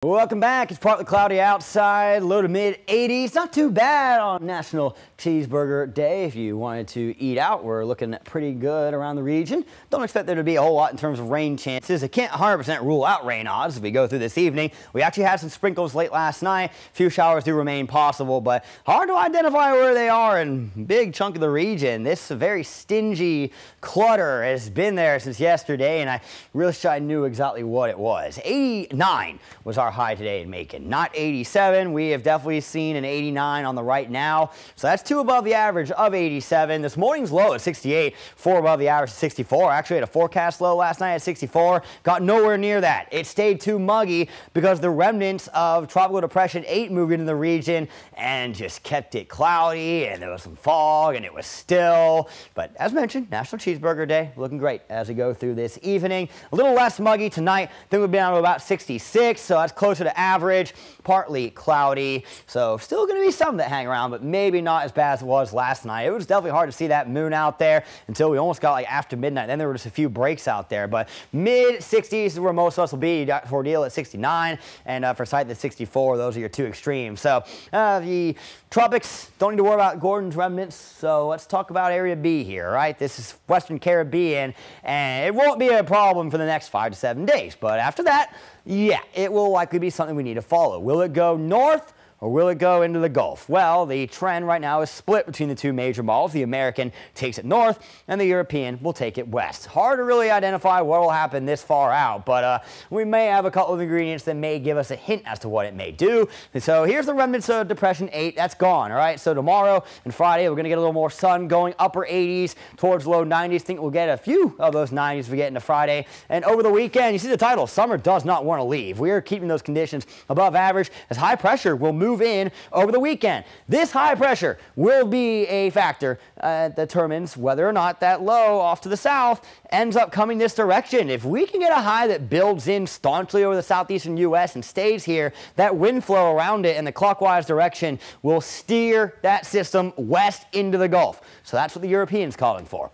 Welcome back. It's partly cloudy outside, low to mid 80s. Not too bad on National Cheeseburger Day. If you wanted to eat out, we're looking pretty good around the region. Don't expect there to be a whole lot in terms of rain chances. I can't 100% rule out rain odds as we go through this evening. We actually had some sprinkles late last night. A few showers do remain possible, but hard to identify where they are in a big chunk of the region. This very stingy clutter has been there since yesterday, and I really wish I knew exactly what it was. 89 was our high today in Macon, not 87. We have definitely seen an 89 on the right now, so that's 2 above the average of 87. This morning's low at 68, 4 above the average at 64. Actually had a forecast low last night at 64, got nowhere near that. It stayed too muggy because the remnants of Tropical Depression 8 moved into the region and just kept it cloudy, and there was some fog and it was still. But as mentioned, National Cheeseburger Day looking great as we go through this evening. A little less muggy tonight. I think we'll be down to about 66, so that's closer to average, partly cloudy, so still going to be some that hang around, but maybe not as bad as it was last night. It was definitely hard to see that moon out there until we almost got like after midnight. Then there were just a few breaks out there, but mid 60s is where most of us will be. You got for Deal at 69, and for Sight at 64. Those are your two extremes. So the tropics, don't need to worry about Gordon's remnants, so let's talk about Area B here, right? This is Western Caribbean, and it won't be a problem for the next 5 to 7 days, but after that, yeah, it will likely be something we need to follow. Will it go north or will it go into the Gulf? Well, the trend right now is split between the two major models. The American takes it north and the European will take it west. Hard to really identify what will happen this far out, but we may have a couple of ingredients that may give us a hint as to what it may do. And so here's the remnants of Depression 8. That's gone, all right? So tomorrow and Friday, we're going to get a little more sun going, upper 80s towards low 90s. Think we'll get a few of those 90s as we get into Friday. And over the weekend, you see the title, Summer Does Not Want to Leave. We are keeping those conditions above average as high pressure will move in over the weekend. This high pressure will be a factor that determines whether or not that low off to the south ends up coming this direction. If we can get a high that builds in staunchly over the southeastern U.S. and stays here, that wind flow around it in the clockwise direction will steer that system west into the Gulf. So that's what the European's calling for.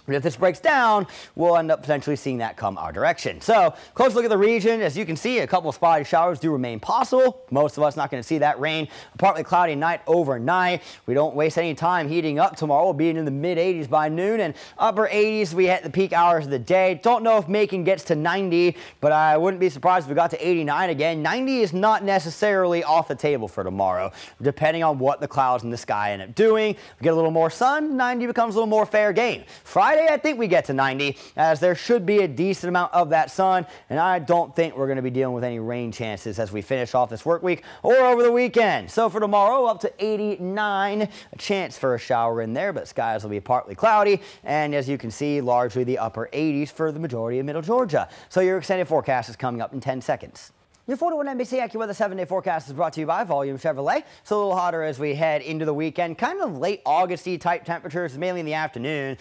But if this breaks down, we'll end up potentially seeing that come our direction. So, close look at the region. As you can see, a couple of spotty showers do remain possible. Most of us not going to see that rain. A partly cloudy night overnight. We don't waste any time heating up tomorrow. We'll be in the mid 80s by noon and upper 80s. We hit the peak hours of the day. Don't know if Macon gets to 90, but I wouldn't be surprised if we got to 89 again. 90 is not necessarily off the table for tomorrow, depending on what the clouds in the sky end up doing. We get a little more sun, 90 becomes a little more fair game. Friday, I think we get to 90, as there should be a decent amount of that sun, and I don't think we're going to be dealing with any rain chances as we finish off this work week or over the weekend. So for tomorrow, up to 89, a chance for a shower in there, but skies will be partly cloudy, and as you can see, largely the upper 80s for the majority of middle Georgia. So your extended forecast is coming up in 10 seconds. Your 41 NBC AccuWeather 7-day forecast is brought to you by Volume Chevrolet. It's a little hotter as we head into the weekend. Kind of late August-y type temperatures, mainly in the afternoon.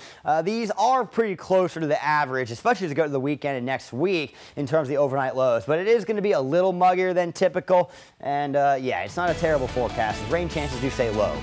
These are pretty closer to the average, especially as we go to the weekend and next week in terms of the overnight lows. But it is going to be a little muggier than typical. And yeah, it's not a terrible forecast. Rain chances do stay low.